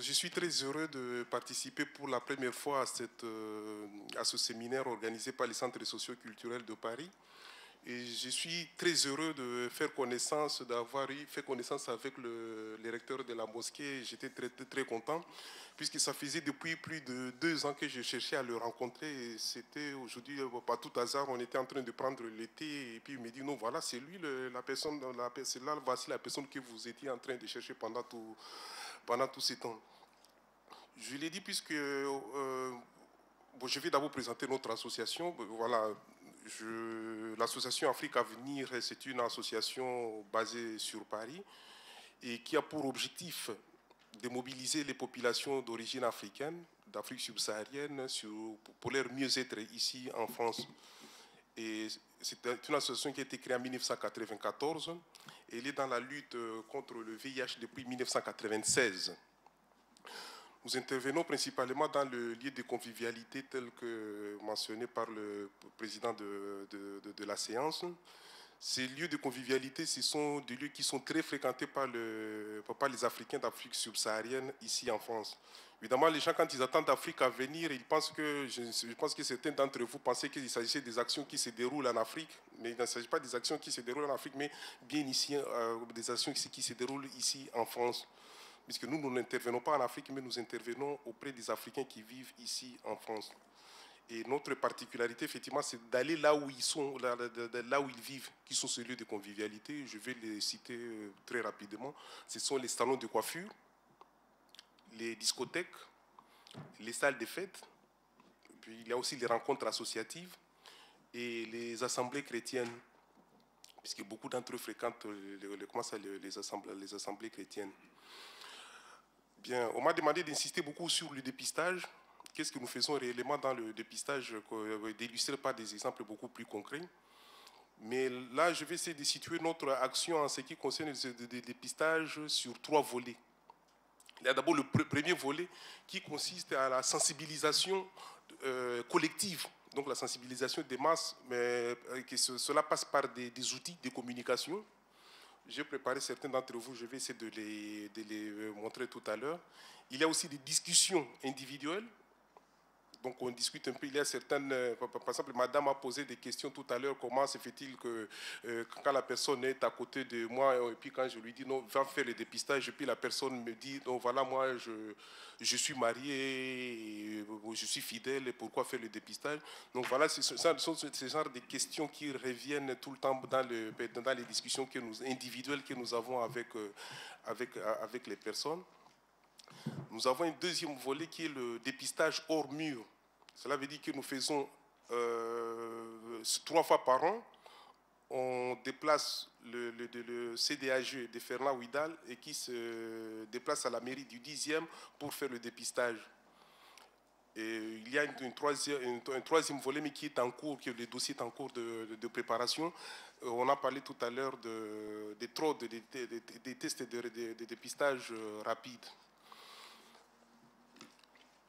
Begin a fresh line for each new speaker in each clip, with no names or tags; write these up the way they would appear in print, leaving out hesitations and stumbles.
Je suis très heureux de participer pour la première fois à ce séminaire organisé par les centres socioculturels de Paris. Et je suis très heureux de faire connaissance, d'avoir fait connaissance avec le recteur de la mosquée. J'étais très content, puisque ça faisait depuis plus de 2 ans que je cherchais à le rencontrer. Et c'était aujourd'hui, par tout hasard, on était en train de prendre le thé. Et puis il me dit, non, voilà, c'est lui, la personne, c'est là, voici la personne que vous étiez en train de chercher pendant tout ce temps. Je l'ai dit puisque bon, je vais d'abord présenter notre association. Voilà, l'association Afrique Avenir, c'est une association basée sur Paris et qui a pour objectif de mobiliser les populations d'origine africaine, d'Afrique subsaharienne, pour leur mieux-être ici en France. Et c'est une association qui a été créée en 1994 et elle est dans la lutte contre le VIH depuis 1996. Nous intervenons principalement dans le lieu de convivialité tel que mentionné par le président de la séance. Ces lieux de convivialité, ce sont des lieux qui sont très fréquentés par les Africains d'Afrique subsaharienne ici en France. Évidemment, les gens, quand ils attendent d'Afrique à venir, ils pensent je pense que certains d'entre vous pensaient qu'il s'agissait des actions qui se déroulent en Afrique, mais il ne s'agit pas des actions qui se déroulent en Afrique, mais bien ici, des actions qui se déroulent ici en France. Puisque nous n'intervenons pas en Afrique, mais nous intervenons auprès des Africains qui vivent ici en France. Et notre particularité, effectivement, c'est d'aller là où ils sont, là où ils vivent, qui sont ces lieux de convivialité. Je vais les citer très rapidement. Ce sont les salons de coiffure, les discothèques, les salles de fêtes. Puis il y a aussi les rencontres associatives et les assemblées chrétiennes, puisque beaucoup d'entre eux fréquentent les assemblées chrétiennes. Bien, on m'a demandé d'insister beaucoup sur le dépistage. Qu'est-ce que nous faisons réellement dans le dépistage, d'illustrer par des exemples beaucoup plus concrets. Mais là, je vais essayer de situer notre action en ce qui concerne le dépistage sur 3 volets. Il y a d'abord le premier volet qui consiste à la sensibilisation collective, donc la sensibilisation des masses, mais que cela passe par des outils de communication. J'ai préparé certains d'entre vous, je vais essayer de les montrer tout à l'heure. Il y a aussi des discussions individuelles. Donc on discute un peu, il y a certaines, par exemple, madame a posé des questions tout à l'heure, comment se fait-il que quand la personne est à côté de moi, et puis quand je lui dis non, va faire le dépistage, et puis la personne me dit, non, voilà, moi je suis marié, je suis fidèle, et pourquoi faire le dépistage? Donc voilà, ce sont ce genre de questions qui reviennent tout le temps dans les discussions individuelles que nous avons avec les personnes. Nous avons un deuxième volet qui est le dépistage hors mur. Cela veut dire que nous faisons 3 fois par an, on déplace le CDAG de Fernand Ouidal et qui se déplace à la mairie du 10e pour faire le dépistage. Et il y a un troisième volet, mais qui est en cours, que le dossier est en cours de préparation. On a parlé tout à l'heure des TROD, des tests de dépistage rapide.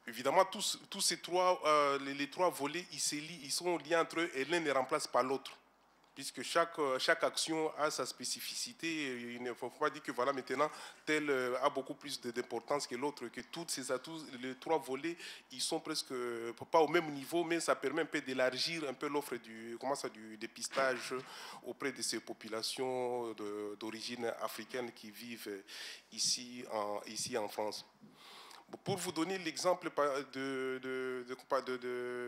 Évidemment, tous ces les 3 volets, ils sont liés entre eux et l'un ne remplace pas l'autre. Puisque chaque action a sa spécificité. Il ne faut pas dire que voilà, maintenant, tel a beaucoup plus d'importance que l'autre, que les 3 volets, ils sont presque pas au même niveau, mais ça permet un peu d'élargir un peu l'offre du dépistage auprès de ces populations d'origine africaine qui vivent ici en France. Pour vous donner l'exemple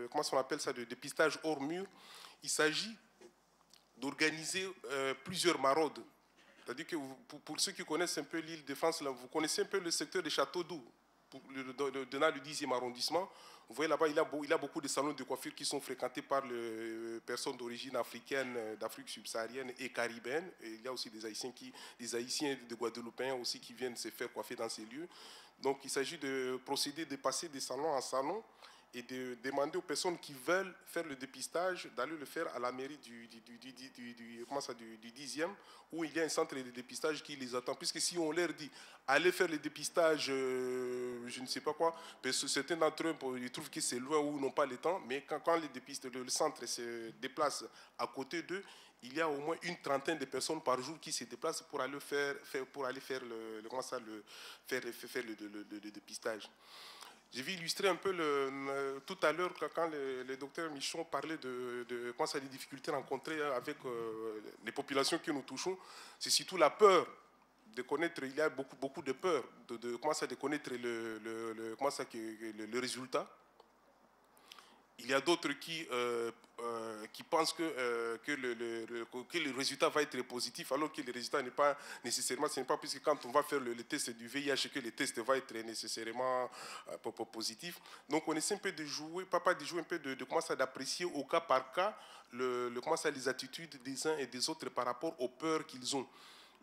comment on appelle ça, de dépistage hors mur, il s'agit d'organiser plusieurs maraudes. C'est-à-dire que pour ceux qui connaissent un peu l'île de France, là, vous connaissez un peu le secteur de Château-d'Eau, dans le 10e arrondissement. Vous voyez là-bas, il y a beaucoup de salons de coiffure qui sont fréquentés par les personnes d'origine africaine, d'Afrique subsaharienne et caribéenne. Et il y a aussi des Haïtiens de Guadeloupéens aussi qui viennent se faire coiffer dans ces lieux. Donc il s'agit de procéder, de passer de salon en salon et de demander aux personnes qui veulent faire le dépistage d'aller le faire à la mairie du 10e, où il y a un centre de dépistage qui les attend. Puisque si on leur dit, allez faire le dépistage, je ne sais pas quoi, parce que certains d'entre eux, ils trouvent que c'est loin ou n'ont pas le temps, mais quand le centre se déplace à côté d'eux, il y a au moins une trentaine de personnes par jour qui se déplacent pour aller faire le dépistage. Je vais illustrer un peu tout à l'heure quand le docteur Michon parlait de des difficultés rencontrées avec les populations que nous touchons. C'est surtout la peur de connaître, il y a beaucoup de peur de connaître le résultat. Il y a d'autres qui pensent que le résultat va être positif, alors que le résultat n'est pas nécessairement, ce n'est pas puisque quand on va faire le test du VIH que le test va être nécessairement positif. Donc on essaie un peu de jouer, un peu de commencer d'apprécier au cas par cas les attitudes des uns et des autres par rapport aux peurs qu'ils ont.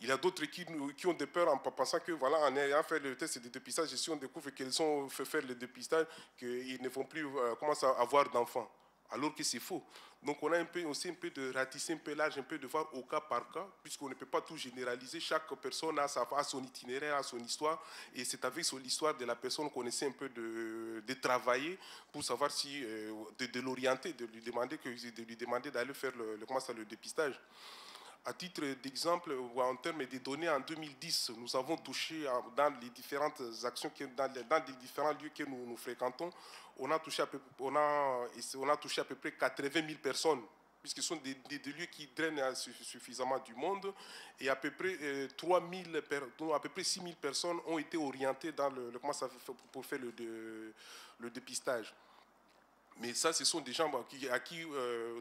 Il y a d'autres qui ont des peurs en pensant que, voilà, en ayant fait le test de dépistage, si on découvre qu'ils ont fait faire le dépistage, qu'ils ne vont plus commencer à avoir d'enfants. Alors que c'est faux. Donc on a aussi un peu de ratisser un peu l'âge, un peu de voir au cas par cas, puisqu'on ne peut pas tout généraliser. Chaque personne a son itinéraire, a son histoire, et c'est avec l'histoire de la personne qu'on essaie un peu de travailler pour savoir si, de l'orienter, de lui demander d'aller faire le dépistage. À titre d'exemple, en termes des données, en 2010, nous avons touché dans les différentes actions, dans les différents lieux que nous fréquentons, on a touché à peu près 80 000 personnes, puisque ce sont des lieux qui drainent suffisamment du monde, et à peu près 6 000 personnes ont été orientées pour faire le dépistage. Mais ça, ce sont des gens à qui,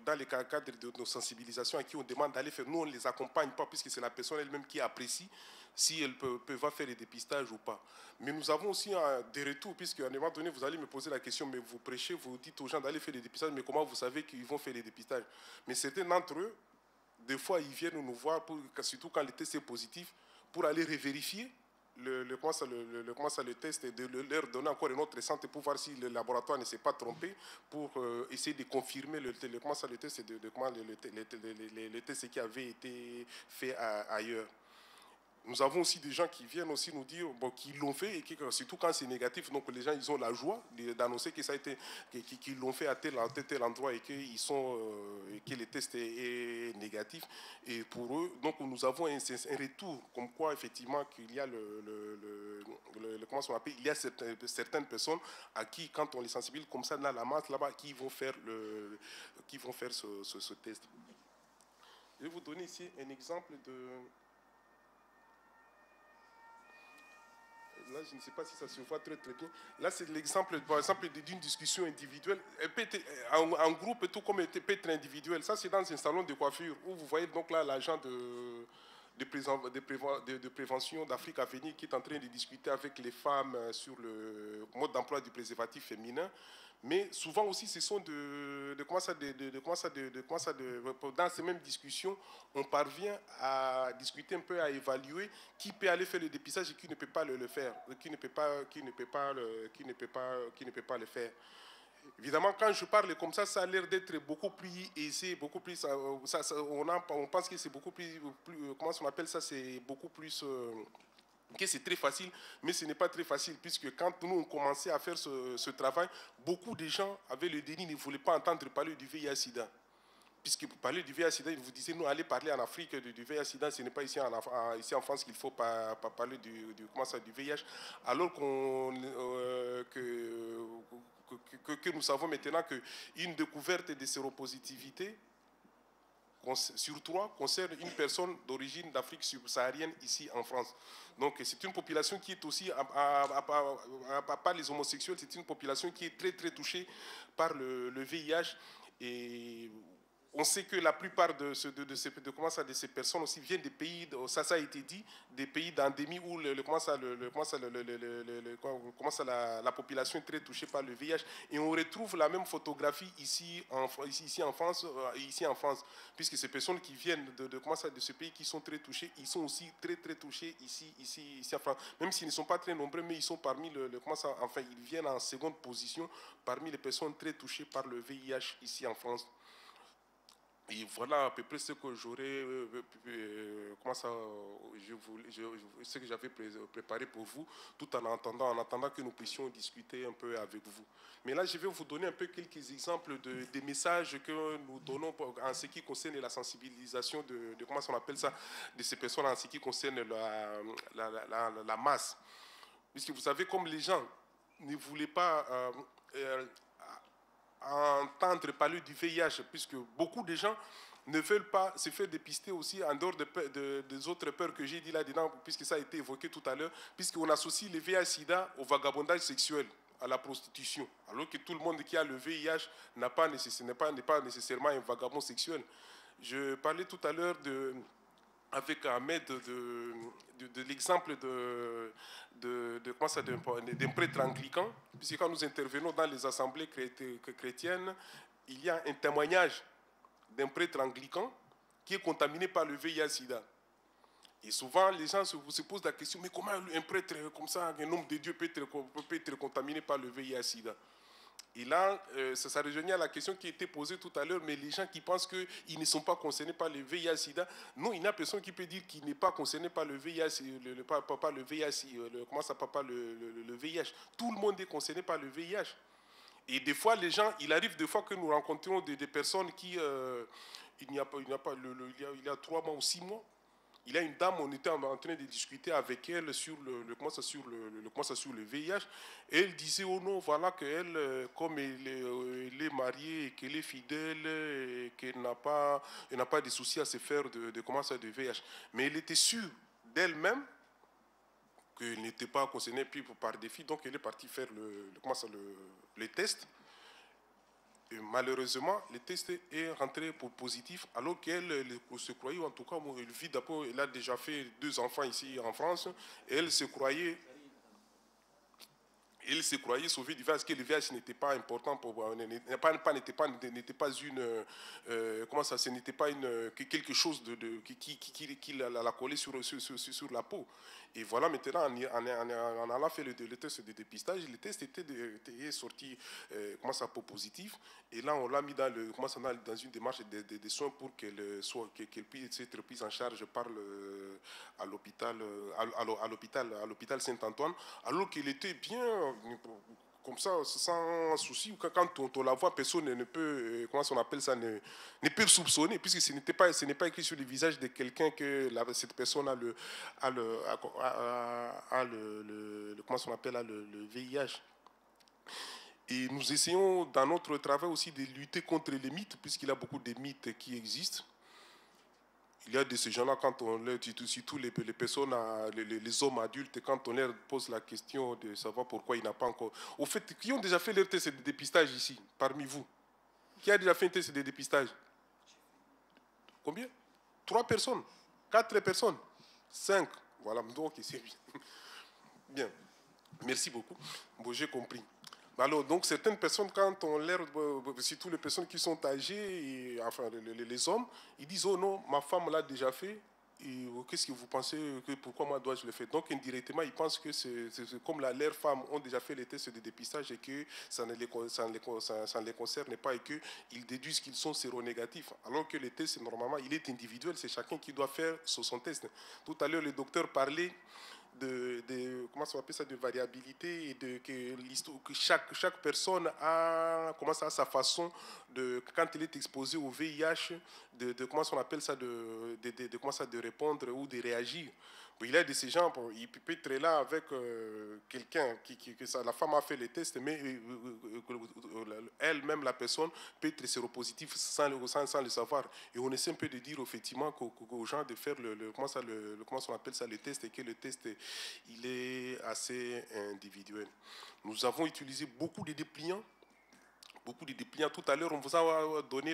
dans le cadre de nos sensibilisations, à qui on demande d'aller faire. Nous, on ne les accompagne pas, puisque c'est la personne elle-même qui apprécie si elle peut faire le dépistage ou pas. Mais nous avons aussi des retours, puisqu'à un moment donné, vous allez me poser la question, mais vous prêchez, vous dites aux gens d'aller faire le dépistage, mais comment vous savez qu'ils vont faire le dépistage? Mais certains d'entre eux, des fois, ils viennent nous voir, surtout quand le test est positif, pour aller revérifier le test et de leur donner encore une autre santé pour voir si le laboratoire ne s'est pas trompé, pour essayer de confirmer le test et le test qui avait été fait ailleurs. Nous avons aussi des gens qui viennent aussi nous dire qu'ils l'ont fait, et surtout quand c'est négatif, donc les gens ils ont la joie d'annoncer que ça a été, qu'ils l'ont fait à tel endroit et que le test est négatif. Et pour eux, donc nous avons un retour comme quoi effectivement qu'il y a il y a certaines personnes à qui, quand on les sensibilise comme ça dans la masse là-bas, qui vont faire ce test. Je vais vous donner ici un exemple de. Là, je ne sais pas si ça se voit très bien. Là, c'est l'exemple, par exemple, d'une discussion individuelle. Elle peut être en groupe, tout comme elle peut être individuelle. Ça, c'est dans un salon de coiffure où vous voyez donc là l'agent de prévention d'Afrique à venir qui est en train de discuter avec les femmes sur le mode d'emploi du préservatif féminin. Mais souvent aussi, ce sont dans ces mêmes discussions, on parvient à discuter un peu, à évaluer qui peut aller faire le dépistage et qui ne peut pas le faire, qui ne peut pas le faire. Évidemment, quand je parle comme ça a l'air d'être beaucoup plus aisé, beaucoup plus. On pense que c'est beaucoup plus, comment on appelle ça, c'est beaucoup plus. Que c'est très facile, mais ce n'est pas très facile, puisque quand nous on commençait à faire ce travail, beaucoup de gens avaient le déni, ne voulaient pas entendre parler du VIH-Sida. Puisque pour parler du VIH-Sida, ils vous disaient, nous, allez parler en Afrique du VIH-Sida, ce n'est pas ici en France qu'il faut parler du VIH, alors que nous savons maintenant qu'une découverte de séropositivité sur 3 concerne une personne d'origine d'Afrique subsaharienne ici en France. Donc c'est une population qui est aussi, à part les homosexuels, c'est une population qui est très très touchée par le VIH. Et on sait que la plupart de ces personnes aussi viennent des pays, ça a été dit, des pays d'endémie où la population est très touchée par le VIH. Et on retrouve la même photographie ici en France, puisque ces personnes qui viennent de ce pays qui sont très touchées, ils sont aussi très très touchés ici en France. Même s'ils ne sont pas très nombreux, mais ils sont parmi ils viennent en seconde position parmi les personnes très touchées par le VIH ici en France. Et voilà à peu près ce que j'aurais ce que j'avais préparé pour vous, tout en attendant que nous puissions discuter un peu avec vous. Mais là, je vais vous donner un peu quelques exemples des messages que nous donnons en ce qui concerne la sensibilisation de comment on appelle ça, de ces personnes en ce qui concerne la masse. Puisque vous savez, comme les gens ne voulaient pas entendre parler du VIH, puisque beaucoup de gens ne veulent pas se faire dépister aussi en dehors des autres peurs que j'ai dit là-dedans, puisque ça a été évoqué tout à l'heure, puisqu'on associe le VIH-Sida au vagabondage sexuel, à la prostitution, alors que tout le monde qui a le VIH n'est pas nécessairement un vagabond sexuel. Je parlais tout à l'heure avec Ahmed de l'exemple d'un prêtre anglican, puisque quand nous intervenons dans les assemblées chrétiennes, il y a un témoignage d'un prêtre anglican qui est contaminé par le VIH-Sida. Et souvent, les gens se posent la question, mais comment un prêtre comme ça, un homme de Dieu peut être contaminé par le VIH-Sida? Et là, ça rejoignait à la question qui a été posée tout à l'heure, mais les gens qui pensent qu'ils ne sont pas concernés par le VIH-Sida, non, il n'y a personne qui peut dire qu'il n'est pas concerné par le VIH, le VIH. Tout le monde est concerné par le VIH. Et des fois, les gens, il arrive des fois que nous rencontrons des personnes qui, il y a 3 mois ou 6 mois, il y a une dame, on était en train de discuter avec elle sur le VIH, et elle disait, oh non, voilà qu'elle, comme elle est mariée et qu'elle est fidèle, et qu'elle n'a pas de soucis à se faire de VIH. Mais elle était sûre d'elle-même qu'elle n'était pas concernée par défi, donc elle est partie faire le test. Et malheureusement, le test est rentré pour positif, alors qu'elle se croyait, en tout cas, elle a déjà fait 2 enfants ici en France, et elle se croyait sauvée du VIH, parce que le VIH n'était pas important n'était pas quelque chose qui l'a collé sur la peau. Et voilà, maintenant, en allant faire le test de dépistage, le test était sorti positif. Et là, on l'a mis dans une démarche de soins pour qu'elle puisse être prise en charge à l'hôpital Saint-Antoine, alors qu'il était bien comme ça, sans souci. Quand on la voit, personne ne peut, ne peut soupçonner, puisque ce n'est pas écrit sur le visage de quelqu'un que cette personne a le VIH. Et nous essayons dans notre travail aussi de lutter contre les mythes, puisqu'il y a beaucoup de mythes qui existent. Il y a de ces gens-là, quand on leur dit, surtout les personnes, les hommes adultes, quand on leur pose la question de savoir pourquoi il n'a pas encore... Au fait, qui ont déjà fait leur test de dépistage ici, parmi vous? Qui a déjà fait un test de dépistage? Combien? 3 personnes? 4 personnes? 5? Voilà, donc c'est bien. Bien, merci beaucoup. Bon, j'ai compris. Alors, donc, certaines personnes, quand on leur, surtout les personnes qui sont âgées, et, enfin, les hommes, ils disent, oh non, ma femme l'a déjà fait, et qu'est-ce que vous pensez, pourquoi moi dois-je le faire? Donc, indirectement, ils pensent que c'est comme leurs femmes ont déjà fait les tests de dépistage et que ça ne les concerne pas et qu'ils déduisent qu'ils sont séronégatifs. Alors que le test, normalement, il est individuel, c'est chacun qui doit faire son test. Tout à l'heure, le docteur parlait comment ça appelle ça, de variabilité et que chaque personne a sa façon quand elle est exposée au VIH comment on appelle ça de répondre ou de réagir. Il y a de ces gens, il peut être là avec quelqu'un la femme a fait les tests, mais elle-même, la personne, peut être séropositive sans le savoir. Et on essaie un peu de dire effectivement aux gens de faire comment on appelle ça, le test, et que le test, il est assez individuel. Nous avons utilisé beaucoup de dépliants. Tout à l'heure, on vous a donné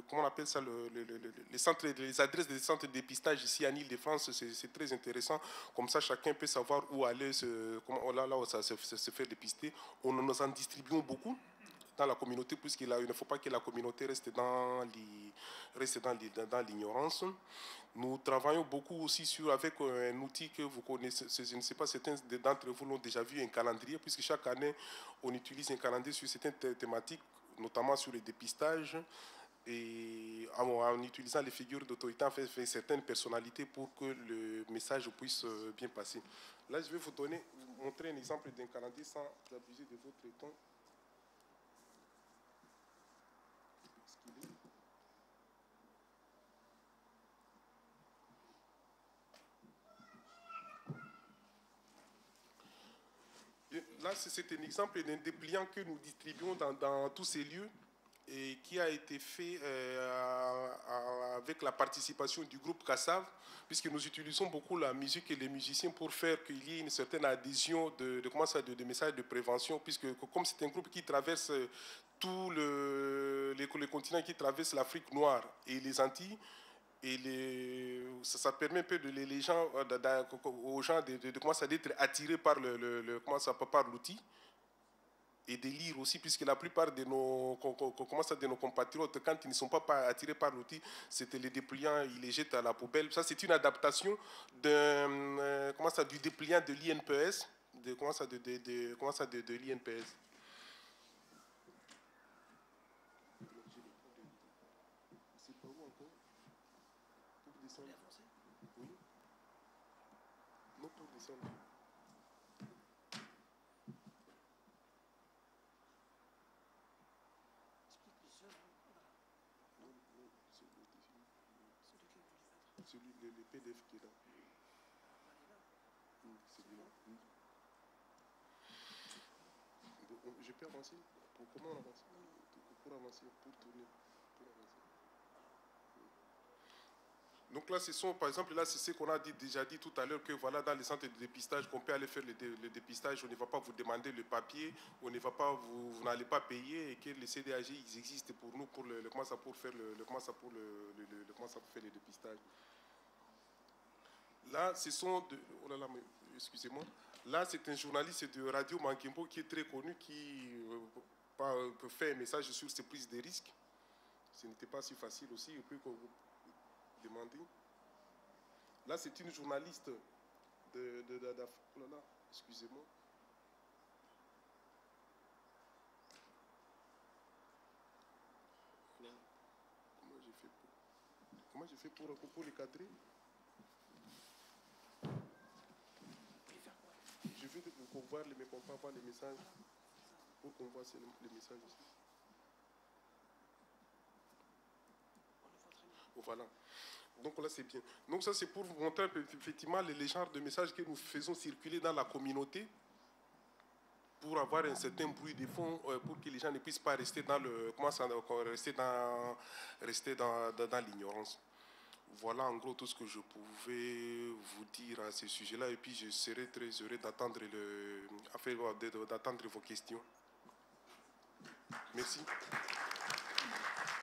comment on appelle ça, les adresses des centres de dépistage ici en Île-de-France. C'est très intéressant. Comme ça, chacun peut savoir où aller, là où ça se fait dépister. Nous en distribuons beaucoup dans la communauté, puisqu'il ne faut pas que la communauté reste dans l'ignorance. Nous travaillons beaucoup aussi avec un outil que vous connaissez, je ne sais pas, certains d'entre vous l'ont déjà vu, un calendrier, puisque chaque année, on utilise un calendrier sur certaines thématiques, notamment sur le dépistage. et en utilisant les figures d'autorité, en fait, certaines personnalités pour que le message puisse bien passer. Là, je vais vous montrer un exemple d'un calendrier sans abuser de votre temps. Là, c'est un exemple d'un dépliant que nous distribuons dans tous ces lieux et qui a été fait avec la participation du groupe Kassav, puisque nous utilisons beaucoup la musique et les musiciens pour faire qu'il y ait une certaine adhésion de messages de prévention, puisque comme c'est un groupe qui traverse tout les continents, qui traverse l'Afrique noire et les Antilles, et ça permet un peu les gens, aux gens de commencer à être attirés par par l'outil et de lire aussi, puisque la plupart de nos compatriotes, quand ils ne sont pas attirés par l'outil, c'était les dépliants, ils les jettent à la poubelle. Ça, c'est une adaptation du dépliant de l'INPS, de l'INPS. Celui, le PDF qui est là. Je peux avancer? Comment on avance? Pour avancer, pour tourner. Donc là, par exemple, là, c'est ce qu'on a déjà dit tout à l'heure, que voilà, dans les centres de dépistage, qu'on peut aller faire le dépistage, on ne va pas vous demander le papier, on ne va pas, vous n'allez pas payer, et que les CDAG, ils existent pour nous, pour faire le dépistage. Là, oh là là, excusez-moi. Là, c'est un journaliste de Radio Manguembo qui est très connu, qui peut faire un message sur ces prises de risques. Ce n'était pas si facile aussi, et puis qu'on vous demandez. Là, c'est une journaliste oh là là, excusez-moi. Comment j'ai fait pour les cadrer? Je veux qu'on voit les messages, pour qu'on voit les messages aussi. Oh, voilà. Donc là, c'est bien. Donc ça, c'est pour vous montrer effectivement les genres de messages que nous faisons circuler dans la communauté pour avoir un certain bruit de fond, pour que les gens ne puissent pas rester dans l'ignorance. Voilà en gros tout ce que je pouvais vous dire à ce sujet-là, et puis je serai très heureux d'attendre vos questions. Merci.